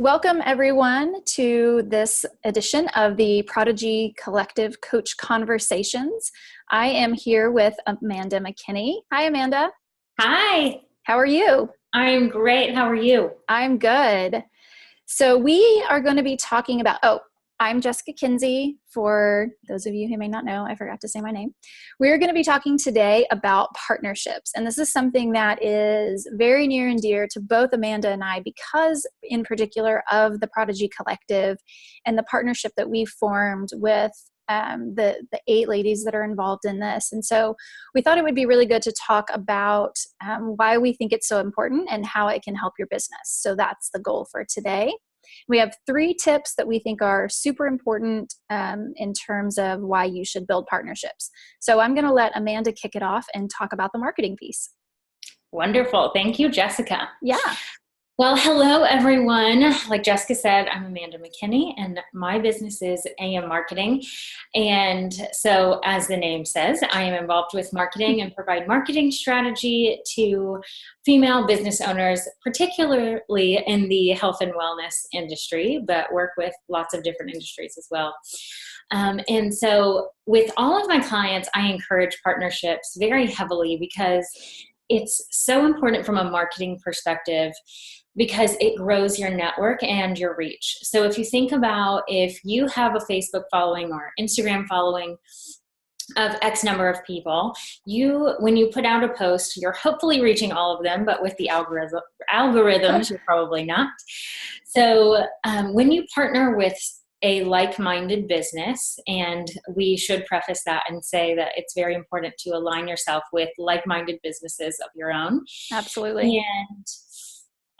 Welcome everyone to this edition of the Prodigy Collective Coach Conversations. I am here with Amanda McKinney. Hi, Amanda. Hi. How are you? I'm great. How are you? I'm good. So we are going to be talking about, I'm Jessica Kinsey. For those of you who may not know, I forgot to say my name. We're going to be talking today about partnerships. And this is something that is very near and dear to both Amanda and I because in particular of the Prodigy Collective and the partnership that we formed with the 8 ladies that are involved in this. And so we thought it would be really good to talk about why we think it's so important and how it can help your business. So that's the goal for today. We have 3 tips that we think are super important in terms of why you should build partnerships. So I'm going to let Amanda kick it off and talk about the marketing piece. Wonderful. Thank you, Jessica. Yeah. Well, hello, everyone. Like Jessica said, I'm Amanda McKinney, and my business is AM Marketing. And so, as the name says, I am involved with marketing and provide marketing strategy to female business owners, particularly in the health and wellness industry, but work with lots of different industries as well. And so, with all of my clients, I encourage partnerships very heavily because it's so important from a marketing perspective because it grows your network and your reach. So if you think about if you have a Facebook following or Instagram following of X number of people, when you put out a post, you're hopefully reaching all of them, but with the algorithms, you're probably not. So when you partner with a like-minded business, and we should preface that and say that it's very important to align yourself with like-minded businesses of your own. Absolutely.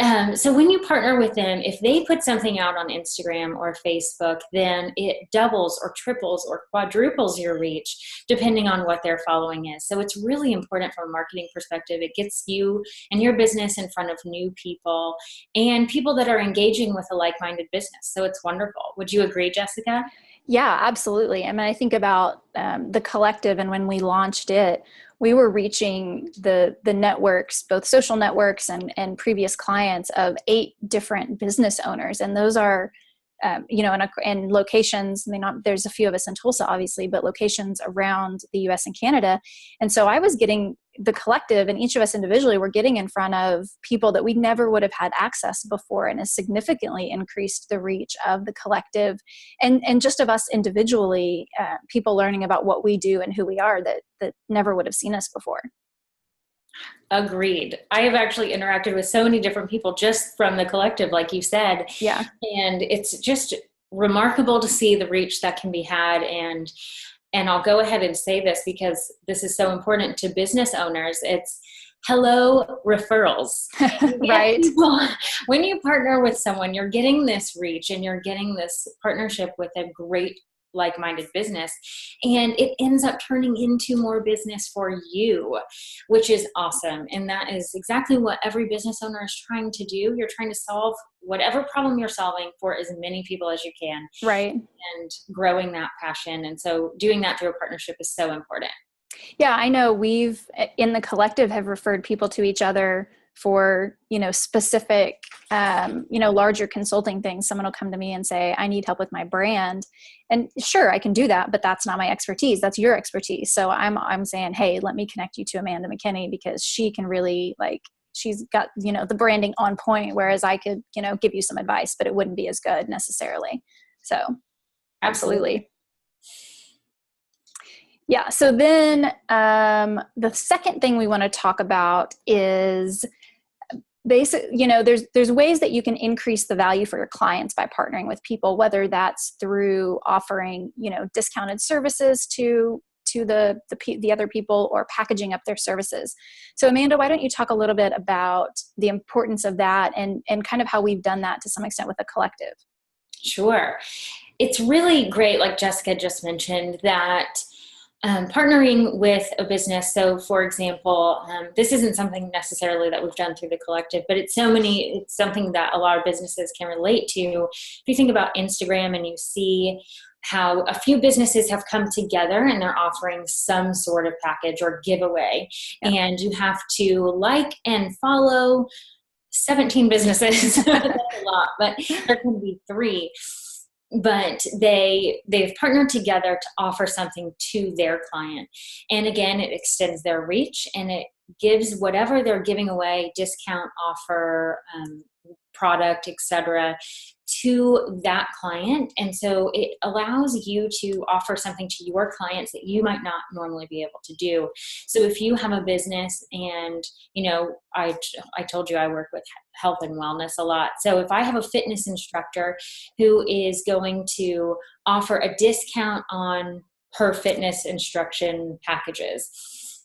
And so when you partner with them, if they put something out on Instagram or Facebook, then it doubles or triples or quadruples your reach depending on what their following is. So it's really important from a marketing perspective. It gets you and your business in front of new people and people that are engaging with a like-minded business. So it's wonderful. Would you agree, Jessica? Yeah, absolutely. I mean, I think about the collective, and when we launched it, we were reaching the networks, both social networks and previous clients of 8 different business owners. And those are, in locations, I mean, there's a few of us in Tulsa, obviously, but locations around the US and Canada. And so I was getting the collective, and each of us individually were getting in front of people that we never would have had access before, and has significantly increased the reach of the collective and just of us individually, people learning about what we do and who we are that never would have seen us before. Agreed. I have actually interacted with so many different people just from the collective, like you said. Yeah. And it's just remarkable to see the reach that can be had. And I'll go ahead and say this because this is so important to business owners. It's hello referrals. Right. When you partner with someone, you're getting this reach and you're getting this partnership with a great like-minded business, and it ends up turning into more business for you, which is awesome. And that is exactly what every business owner is trying to do. You're trying to solve whatever problem you're solving for as many people as you can. Right. And growing that passion. And so doing that through a partnership is so important. Yeah, I know we've in the collective have referred people to each other for, specific, larger consulting things. Someone will come to me and say, I need help with my brand. And sure, I can do that, but that's not my expertise. That's your expertise. So I'm saying, hey, let me connect you to Amanda McKinney because she can really she's got, the branding on point, whereas I could, give you some advice, but it wouldn't be as good necessarily. So absolutely. Yeah. So then the second thing we want to talk about is there's ways that you can increase the value for your clients by partnering with people, whether that's through offering, discounted services to the other people or packaging up their services. So Amanda, why don't you talk a little bit about the importance of that and kind of how we've done that to some extent with a collective? Sure. It's really great, like Jessica just mentioned, that partnering with a business. So for example, this isn't something necessarily that we've done through the collective, but it's something that a lot of businesses can relate to. If you think about Instagram and you see how a few businesses have come together and they're offering some sort of package or giveaway, and you have to like and follow 17 businesses. That's a lot, but there can be 3. But they've partnered together to offer something to their client. And again, it extends their reach, and it gives whatever they're giving away, discount, offer, product, etc., to that client. And so it allows you to offer something to your clients that you might not normally be able to do. So if you have a business, and I told you I work with health and wellness a lot. So if I have a fitness instructor who is going to offer a discount on her fitness instruction packages,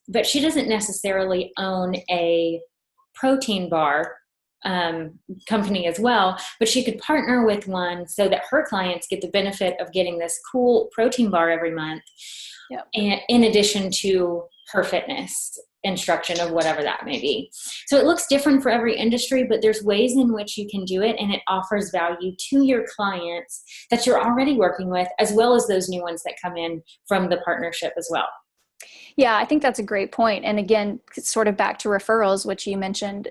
but she doesn't necessarily own a protein bar company as well, but she could partner with one so that her clients get the benefit of getting this cool protein bar every month. Yep. And in addition to her fitness instruction of whatever that may be. So it looks different for every industry, but there's ways in which you can do it, and it offers value to your clients that you're already working with, as well as those new ones that come in from the partnership as well. Yeah, I think that's a great point. And again, sort of back to referrals, which you mentioned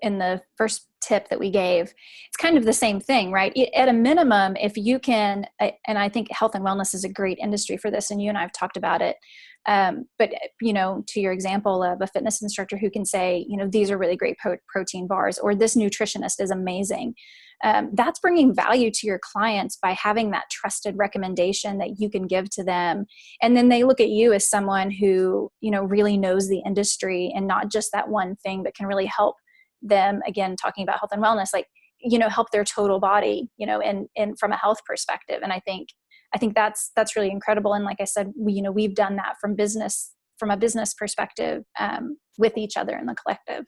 in the first tip that we gave, it's kind of the same thing, right? At a minimum, if you can, and I think health and wellness is a great industry for this, and you and I have talked about it. But, to your example of a fitness instructor who can say, these are really great protein bars, or this nutritionist is amazing. That's bringing value to your clients by having that trusted recommendation that you can give to them. And then they look at you as someone who, really knows the industry, and not just that one thing, but can really help them, again, talking about health and wellness, like, help their total body, and from a health perspective. And I think that's really incredible. And like I said, we've done that from a business perspective, with each other in the collective.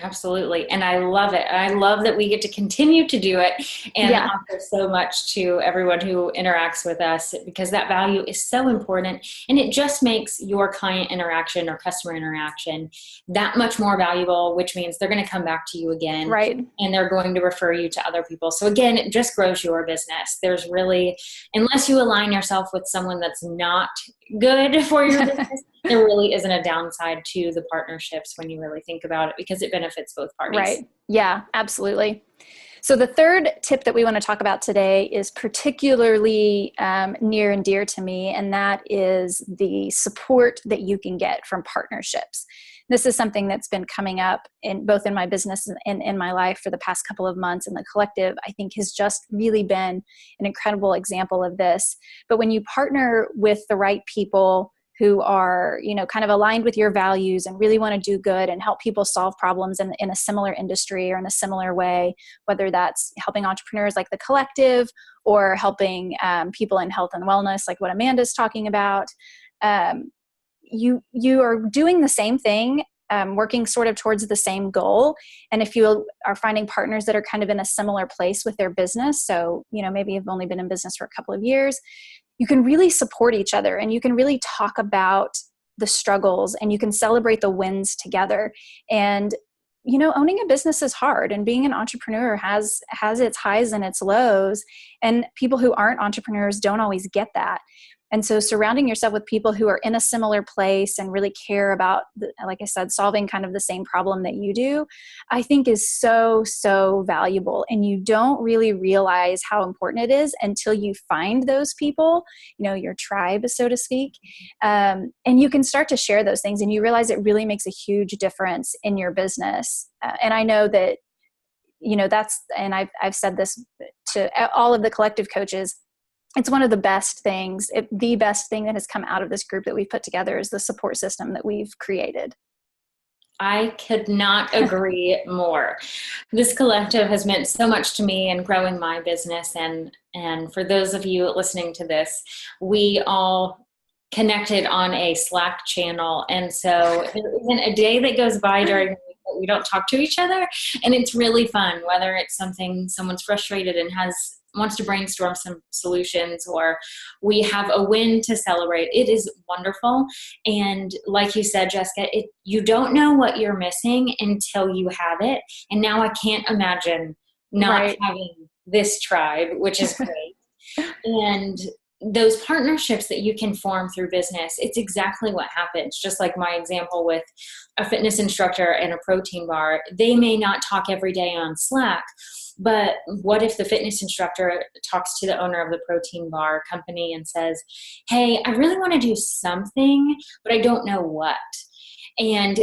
Absolutely. And I love it. I love that we get to continue to do it and offer so much to everyone who interacts with us, because that value is so important, and it just makes your client interaction or customer interaction that much more valuable, which means they're going to come back to you again. Right. And they're going to refer you to other people. So again, it just grows your business. There's really, unless you align yourself with someone that's not good for your business, there really isn't a downside to the partnerships when you really think about it, because it benefits both parties. Right. Yeah, absolutely. So the third tip that we want to talk about today is particularly near and dear to me, and that is the support that you can get from partnerships. This is something that's been coming up both in my business and in my life for the past couple of months, and the collective, I think, has just really been an incredible example of this. But when you partner with the right people who are, kind of aligned with your values and really want to do good and help people solve problems in a similar industry or in a similar way, whether that's helping entrepreneurs like the collective, or helping people in health and wellness, like what Amanda's talking about, you are doing the same thing, working sort of towards the same goal. And if you are finding partners that are kind of in a similar place with their business, so, maybe you've only been in business for a couple of years, you can really support each other, and you can really talk about the struggles, and you can celebrate the wins together. And, owning a business is hard, and being an entrepreneur has its highs and its lows, and people who aren't entrepreneurs don't always get that. And so surrounding yourself with people who are in a similar place and really care about, like I said, solving kind of the same problem that you do, I think is so, so valuable. And you don't really realize how important it is until you find those people, your tribe, so to speak. And you can start to share those things, and you realize it really makes a huge difference in your business. And I know that, and I've said this to all of the collective coaches, it's one of the best things, the best thing that has come out of this group that we've put together is the support system that we've created. I could not agree more. This collective has meant so much to me in growing my business. And for those of you listening to this, we all connected on a Slack channel. And so there isn't a day that goes by during the week that we don't talk to each other. And it's really fun, whether it's something someone's frustrated and wants to brainstorm some solutions, or we have a win to celebrate. It is wonderful. And like you said, Jessica, you don't know what you're missing until you have it. And now I can't imagine not having this tribe, which is great. And those partnerships that you can form through business, it's exactly what happens. Just like my example with a fitness instructor and a protein bar, they may not talk every day on Slack, but what if the fitness instructor talks to the owner of the protein bar company and says, hey, I really want to do something, but I don't know what. And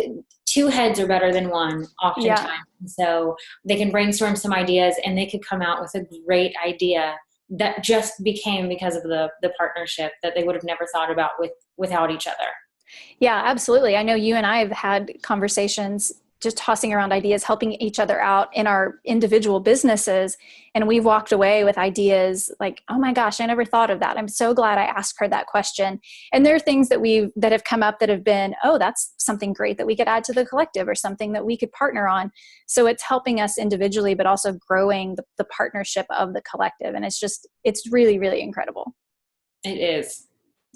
two heads are better than one oftentimes. Yeah. So they can brainstorm some ideas and they could come out with a great idea that just became because of the partnership that they would have never thought about without each other. Yeah, absolutely. I know you and I have had conversations just tossing around ideas, helping each other out in our individual businesses. And we've walked away with ideas like, oh my gosh, I never thought of that. I'm so glad I asked her that question. And there are things that have come up that have been, oh, that's something great that we could add to the collective or something that we could partner on. So it's helping us individually, but also growing the partnership of the collective. And it's really, really incredible. It is.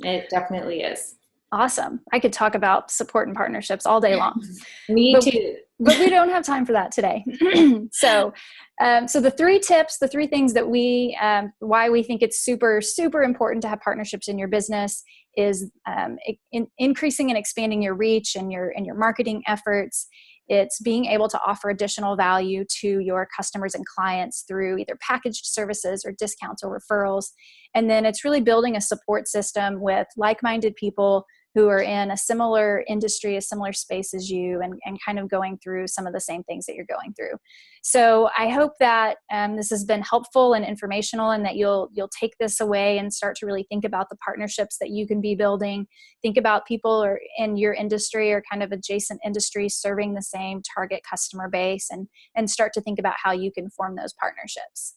It definitely is. Awesome. I could talk about support and partnerships all day long. Me too. But we don't have time for that today. So the three tips, the three things that why we think it's super, super important to have partnerships in your business is increasing and expanding your reach and your marketing efforts. It's being able to offer additional value to your customers and clients through either packaged services or discounts or referrals. And then it's really building a support system with like-minded people who are in a similar industry, a similar space as you, and kind of going through some of the same things that you're going through. So I hope that this has been helpful and informational, and that you'll take this away and start to really think about the partnerships that you can be building. Think about people or in your industry or kind of adjacent industries serving the same target customer base, and start to think about how you can form those partnerships.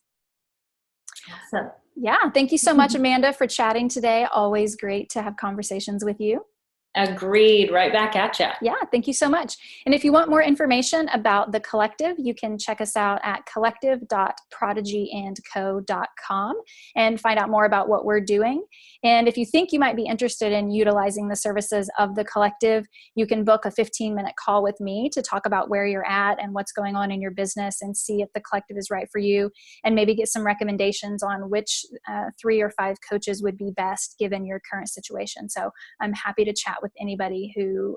Awesome. Yeah. Thank you so much, Amanda, for chatting today. Always great to have conversations with you. Agreed. Right back at you. Yeah. Thank you so much. And if you want more information about the collective, you can check us out at collective.prodigyandco.com and find out more about what we're doing. And if you think you might be interested in utilizing the services of the collective, you can book a 15-minute call with me to talk about where you're at and what's going on in your business, and see if the collective is right for you, and maybe get some recommendations on which 3 or 5 coaches would be best given your current situation. So I'm happy to chat with anybody who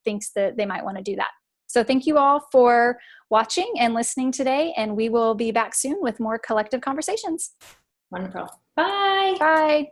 thinks that they might want to do that. So thank you all for watching and listening today, and we will be back soon with more collective conversations. Wonderful. Bye. Bye.